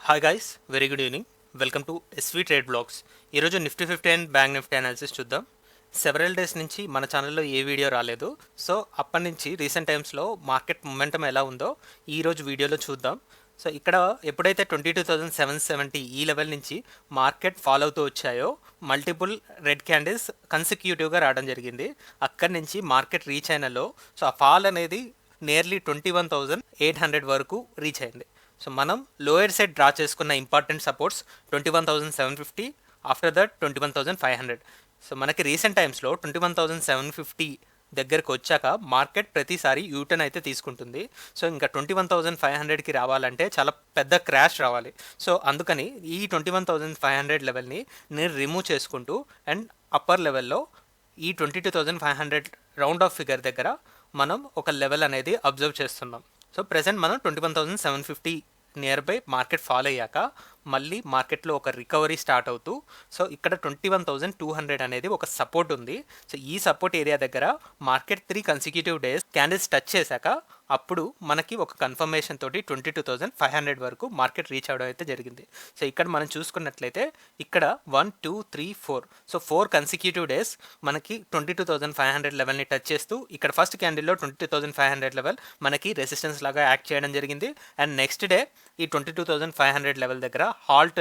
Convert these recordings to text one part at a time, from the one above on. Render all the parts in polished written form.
Hi guys, very good evening. Welcome to SV trade blogs. ఈరోజు Nifty 50 and bank Nifty analysis చూద్దాం. Several days నుంచి మన ఛానల్లో ఏ video రాలేదు. సో అప్పటి నుంచి రీసెంట్ టైమ్స్లో మార్కెట్ మొమెంటం ఎలా ఉందో ఈరోజు వీడియోలో చూద్దాం. సో ఇక్కడ ఎప్పుడైతే 22,770 ఈ లెవెల్ నుంచి మార్కెట్ ఫాలో అవుతూ వచ్చాయో మల్టిపుల్ రెడ్ క్యాండిల్స్ కన్సిక్యూటివ్గా రావడం జరిగింది. అక్కడి నుంచి మార్కెట్ రీచ్ అయినలో సో ఆ ఫాల్ అనేది నియర్లీ 21,800 వరకు రీచ్ అయింది. సో మనం లోయర్ సైడ్ డ్రా చేసుకున్న important supports 21,750, after that 21,500. So మనకి రీసెంట్ టైమ్స్లో 21,750 దగ్గరకు వచ్చాక మార్కెట్ ప్రతిసారి యూటర్న్ అయితే తీసుకుంటుంది. సో ఇంకా 21,500కి రావాలంటే చాలా పెద్ద క్రాష్ రావాలి. సో అందుకని ఈ 21,500 లెవెల్ని నేను రిమూవ్ చేసుకుంటూ అండ్ అప్పర్ లెవెల్లో ఈ 22,500 రౌండ్ ఆఫ్ ఫిగర్ దగ్గర మనం ఒక లెవెల్ అనేది అబ్జర్వ్ చేస్తున్నాం. సో ప్రెసెంట్ మనం 21,750 నియర్ బై మార్కెట్ ఫాలో అయ్యాక మళ్ళీ మార్కెట్లో ఒక రికవరీ స్టార్ట్ అవుతూ సో ఇక్కడ 21,200 అనేది ఒక సపోర్ట్ ఉంది. సో ఈ సపోర్ట్ ఏరియా దగ్గర market 3 consecutive days candles touch చేశాక అప్పుడు మనకి ఒక కన్ఫర్మేషన్ తోటి 22,500 వరకు మార్కెట్ రీచ్ అవడం అయితే జరిగింది. సో ఇక్కడ మనం చూసుకున్నట్లయితే ఇక్కడ 1, 2, 3, 4 సో 4 కన్సిక్యూటివ్ డేస్ మనకి 22,500 లెవెల్ని టచ్ చేస్తూ ఇక్కడ ఫస్ట్ క్యాండిల్లో 22,500 లెవెల్ మనకి రెసిస్టెన్స్ లాగా యాక్ట్ చేయడం జరిగింది. అండ్ నెక్స్ట్ డే ఈ 22,500 లెవెల్ దగ్గర హాల్ట్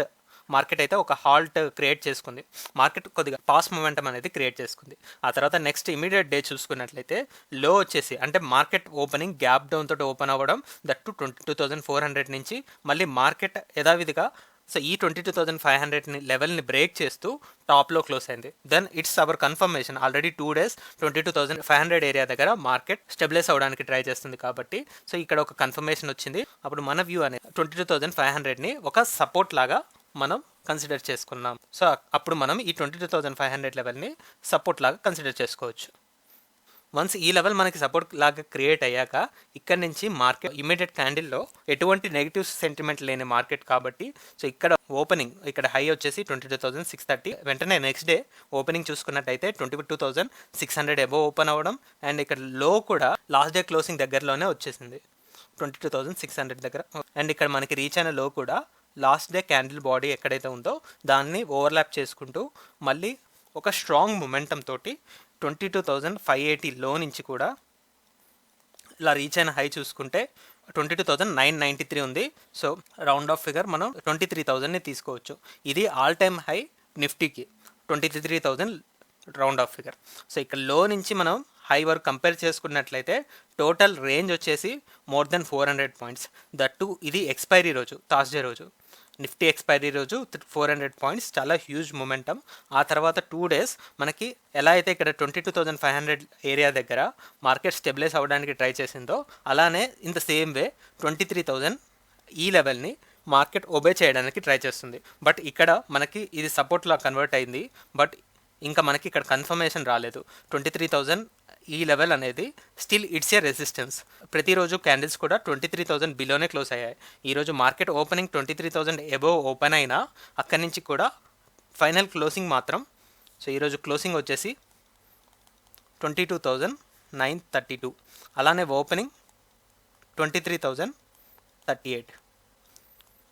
మార్కెట్ అయితే ఒక హాల్ట్ క్రియేట్ చేసుకుంది. మార్కెట్ కొద్దిగా పాస్ మొమెంటం అనేది క్రియేట్ చేసుకుంది. ఆ తర్వాత నెక్స్ట్ ఇమీడియట్ డే చూసుకున్నట్లయితే లో వచ్చేసి అంటే మార్కెట్ ఓపెనింగ్ గ్యాప్ డౌన్ తోటి ఓపెన్ అవ్వడం, దట్ టు 22,400 నుంచి మళ్ళీ మార్కెట్ యథావిధిగా సో ఈ 22,500 లెవెల్ని బ్రేక్ చేస్తూ టాప్లో క్లోజ్ అయింది. Then it's our confirmation already 2 days 22,500 area దగ్గర మార్కెట్ స్టెబిలైజ్ అవ్వడానికి ట్రై చేస్తుంది కాబట్టి సో ఇక్కడ ఒక కన్ఫర్మేషన్ వచ్చింది. అప్పుడు మన వ్యూ అనేది 22,500ని ఒక సపోర్ట్ లాగా మనం కన్సిడర్ చేసుకున్నాం. సో అప్పుడు మనం ఈ 22,500 లెవెల్ని సపోర్ట్ లాగా కన్సిడర్ చేసుకోవచ్చు. వన్స్ ఈ లెవెల్ మనకి సపోర్ట్ లాగా క్రియేట్ అయ్యాక ఇక్కడ నుంచి మార్కెట్ ఇమీడియట్ క్యాండిల్లో ఎటువంటి నెగిటివ్ సెంటిమెంట్ లేని మార్కెట్ కాబట్టి సో ఇక్కడ ఓపెనింగ్ ఇక్కడ హై వచ్చేసి 22,630, వెంటనే నెక్స్ట్ డే ఓపెనింగ్ చూసుకున్నట్టయితే 22,600 అబోవ్ ఓపెన్ అవ్వడం అండ్ ఇక్కడ లో కూడా లాస్ట్ డే క్లోజింగ్ దగ్గరలోనే వచ్చేసింది 22,600 దగ్గర. అండ్ ఇక్కడ మనకి రీచ్ అయిన లో కూడా లాస్ట్ డే క్యాండిల్ బాడీ ఎక్కడైతే ఉందో దాన్ని ఓవర్లాప్ చేసుకుంటూ మళ్ళీ ఒక స్ట్రాంగ్ మొమెంటం తోటి 22,580 లో నుంచి కూడా ఇలా రీచ్ అయిన హై చూసుకుంటే 22,993 ఉంది. సో రౌండ్ ఆఫ్ ఫిగర్ మనం 23,000ని తీసుకోవచ్చు. ఇది ఆల్ టైమ్ హై నిఫ్టీకి 23,000 రౌండ్ ఆఫ్ ఫిగర్. సో ఇక్కడ లో నుంచి మనం హై వరకు కంపేర్ చేసుకున్నట్లయితే టోటల్ రేంజ్ వచ్చేసి మోర్ దెన్ 400 పాయింట్స్. దట్టు ఇది ఎక్స్పైరీ రోజు, థర్స్డే రోజు, నిఫ్టీ ఎక్స్పైరీ రోజు 400 పాయింట్స్, చాలా హ్యూజ్ మొమెంటం. ఆ తర్వాత 2 డేస్ మనకి ఎలా అయితే ఇక్కడ 22,500 ఏరియా దగ్గర మార్కెట్ స్టెబిలైజ్ అవ్వడానికి ట్రై చేసిందో అలానే ఇన్ ద సేమ్ వే 23,000 ఈ లెవెల్ని మార్కెట్ ఒబే చేయడానికి ట్రై చేస్తుంది. బట్ ఇక్కడ మనకి ఇది సపోర్ట్లా కన్వర్ట్ అయింది. బట్ ఇంకా మనకి ఇక్కడ కన్ఫర్మేషన్ రాలేదు. 23,000 ఈ లెవెల్ అనేది స్టిల్ ఇట్స్ ఏ రెసిస్టెన్స్. ప్రతిరోజు క్యాండిల్స్ కూడా 23,000 బిలోనే క్లోజ్ అయ్యాయి. ఈరోజు మార్కెట్ ఓపెనింగ్ 23,000 అబోవ్ ఓపెన్ అయినా అక్కడి నుంచి కూడా ఫైనల్ క్లోజింగ్ మాత్రం సో ఈరోజు క్లోజింగ్ వచ్చేసి 22,932, అలానే ఓపెనింగ్ 23,038.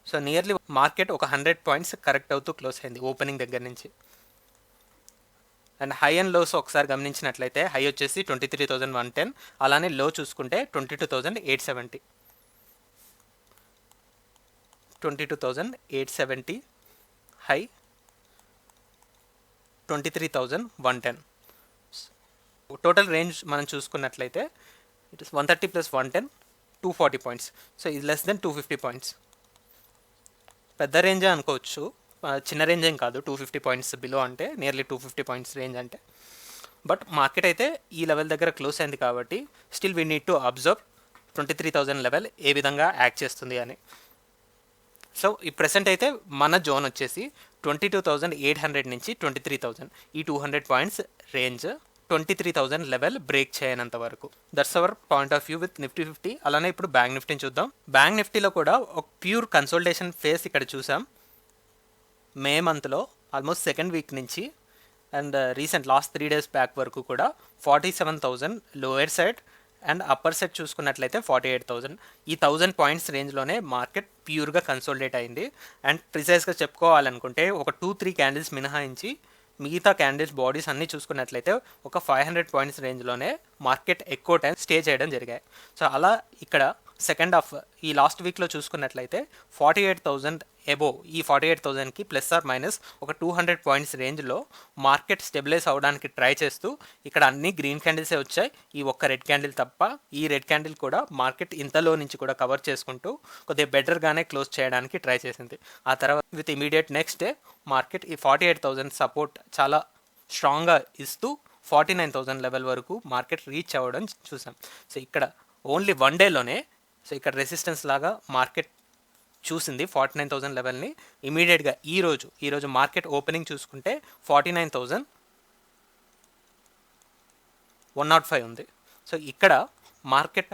సో నియర్లీ మార్కెట్ ఒక 100 పాయింట్స్ కరెక్ట్ అవుతూ క్లోజ్ అయింది ఓపెనింగ్ దగ్గర నుంచి. అండ్ హై అండ్ లోస్ ఒకసారి గమనించినట్లయితే హై వచ్చేసి 23,110, అలానే లో చూసుకుంటే 22,870. 22,870 హై, 23,110. టోటల్ రేంజ్ మనం చూసుకున్నట్లయితే ఇట్ ఇస్ 130 + 110 240 పాయింట్స్. సో ఇది లెస్ దెన్ 250 పాయింట్స్. పెద్ద రేంజే అనుకోవచ్చు, చిన్న రేంజ్ ఏం కాదు. 250 పాయింట్స్ బిలో అంటే నియర్లీ 250 పాయింట్స్ రేంజ్ అంటే. బట్ మార్కెట్ అయితే ఈ లెవెల్ దగ్గర క్లోజ్ అయింది కాబట్టి still we need to observe 23,000 level ఏ విధంగా యాక్ట్ చేస్తుంది అని. సో ఈ ప్రెసెంట్ అయితే మన జోన్ వచ్చేసి 22,800 నుంచి 23,000 ఈ 200 పాయింట్స్ రేంజ్ 23,000 లెవెల్ బ్రేక్ చేయనంత వరకు. That's our point of view with Nifty 50. అలానే ఇప్పుడు బ్యాంక్ నిఫ్టీని చూద్దాం. బ్యాంక్ నిఫ్టీలో కూడా ఒక ప్యూర్ కన్సోల్టేషన్ ఫేస్ ఇక్కడ చూసాం. మే మంత్లో ఆల్మోస్ట్ సెకండ్ వీక్ నుంచి and recent last 3 days back వరకు కూడా 47,000 lower side and upper set చూసుకున్నట్లయితే 48,000. ఈ 1000 పాయింట్స్ రేంజ్లోనే మార్కెట్ ప్యూర్గా కన్సోలిడేట్ అయింది. అండ్ ప్రిసైజ్గా చెప్పుకోవాలనుకుంటే ఒక 2-3 క్యాండిల్స్ మినహాయించి మిగతా క్యాండిల్స్ బాడీస్ అన్నీ చూసుకున్నట్లయితే ఒక 500 పాయింట్స్ రేంజ్లోనే మార్కెట్ ఎక్కువ టైం స్టే చేయడం జరిగాయి. సో అలా ఇక్కడ సెకండ్ హాఫ్ ఈ లాస్ట్ వీక్లో చూసుకున్నట్లయితే 48,000 అబోవ్, ఈ 48,000కి ప్లస్ ఆర్ మైనస్ ఒక 200 పాయింట్స్ రేంజ్లో మార్కెట్ స్టెబిలైజ్ అవ్వడానికి ట్రై చేస్తూ ఇక్కడ అన్ని గ్రీన్ క్యాండిల్సే వచ్చాయి, ఈ ఒక్క రెడ్ క్యాండిల్ తప్ప. ఈ రెడ్ క్యాండిల్ కూడా మార్కెట్ ఇంతలో నుంచి కూడా కవర్ చేసుకుంటూ కొద్దిగా బెటర్గానే క్లోజ్ చేయడానికి ట్రై చేసింది. ఆ తర్వాత with immediate next day market ఈ 48,000 సపోర్ట్ చాలా స్ట్రాంగ్గా ఇస్తూ 49,000 లెవెల్ వరకు మార్కెట్ రీచ్ అవ్వడం చూసాం. సో ఇక్కడ ఓన్లీ వన్ డేలోనే సో ఇక్కడ రెసిస్టెన్స్ లాగా మార్కెట్ చూసింది 49,000 లెవెల్ని. ఇమీడియట్గా ఈరోజు మార్కెట్ ఓపెనింగ్ చూసుకుంటే 49,105 ఉంది. సో ఇక్కడ మార్కెట్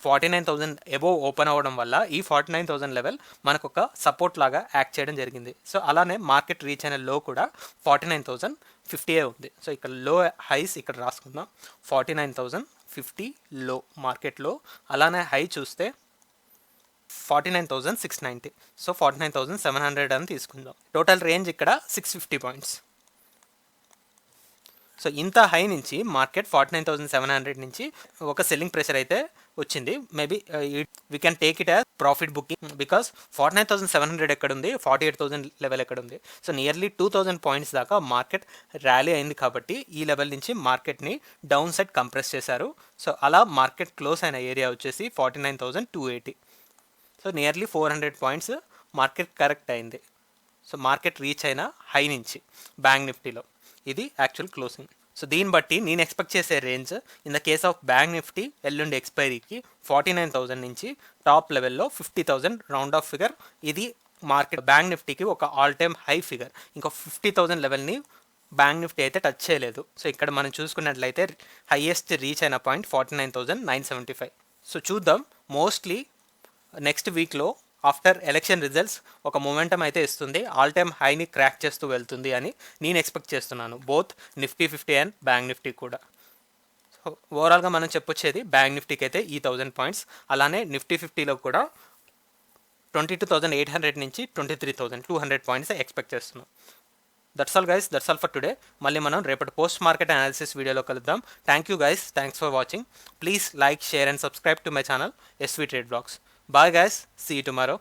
49,000 అబోవ్ ఓపెన్ అవ్వడం వల్ల ఈ 49,000 లెవెల్ మనకు ఒక సపోర్ట్ లాగా యాక్ట్ చేయడం జరిగింది. సో అలానే మార్కెట్ రీచ్ అయిన లో కూడా 49,050 ఉంది. సో ఇక్కడ లో హైస్ ఇక్కడ రాసుకుందాం, 49,050 లో మార్కెట్లో. అలానే హై చూస్తే 49,690. సో 49,700 అని తీసుకుందాం. టోటల్ రేంజ్ ఇక్కడ 650 పాయింట్స్. సో ఇంత హై నుంచి మార్కెట్ 49,700 నుంచి ఒక సెల్లింగ్ ప్రెషర్ అయితే వచ్చింది. Maybe we can take it as profit booking, because 49,700 ఎక్కడుంది, 48,000 లెవెల్ ఎక్కడుంది. సో నియర్లీ 2,000 పాయింట్స్ దాకా మార్కెట్ ర్యాలీ అయింది కాబట్టి ఈ లెవెల్ నుంచి మార్కెట్ని డౌన్ సైడ్ కంప్రెస్ చేశారు. సో అలా మార్కెట్ క్లోజ్ అయిన ఏరియా వచ్చేసి 49,280. So nearly 400 points market correct అయింది. సో మార్కెట్ రీచ్ అయిన హై నుంచి బ్యాంక్ నిఫ్టీలో ఇది యాక్చువల్ క్లోజింగ్. సో దీన్ని బట్టి నేను ఎక్స్పెక్ట్ చేసే range in the case of bank Nifty ఎల్లుండి ఎక్స్పైరీకి 49,000 నుంచి టాప్ లెవెల్లో 50,000 రౌండ్ ఆఫ్ ఫిగర్. ఇది మార్కెట్ బ్యాంక్ నిఫ్టీకి ఒక ఆల్ టైమ్ హై ఫిగర్. ఇంకా 50,000 లెవెల్ని బ్యాంక్ నిఫ్టీ అయితే టచ్ చేయలేదు. సో ఇక్కడ మనం చూసుకున్నట్లయితే హైయెస్ట్ రీచ్ అయిన పాయింట్ 49,975. సో చూద్దాం, మోస్ట్లీ నెక్స్ట్ వీక్లో ఆఫ్టర్ ఎలక్షన్ రిజల్ట్స్ ఒక మొమెంటం అయితే ఇస్తుంది, ఆల్ టైమ్ హైని క్రాక్ చేస్తూ వెళ్తుంది అని నేను ఎక్స్పెక్ట్ చేస్తున్నాను, both Nifty 50 and bank Nifty కూడా. సో ఓవరాల్గా మనం చెప్పొచ్చేది బ్యాంక్ నిఫ్టీకి అయితే ఈ 1000 పాయింట్స్, అలానే నిఫ్టీ 50లో కూడా 22,800 నుంచి 23,200 పాయింట్స్ ఎక్స్పెక్ట్ చేస్తున్నాం. That's all guys, that's all for today. మళ్ళీ మనం రేపటి పోస్ట్ మార్కెట్ అనాలిసిస్ వీడియోలో కలుద్దాం. Thank you guys, thanks for watching. Please like, share and subscribe to my channel SV Trade Vlogs. Bye guys, see you tomorrow.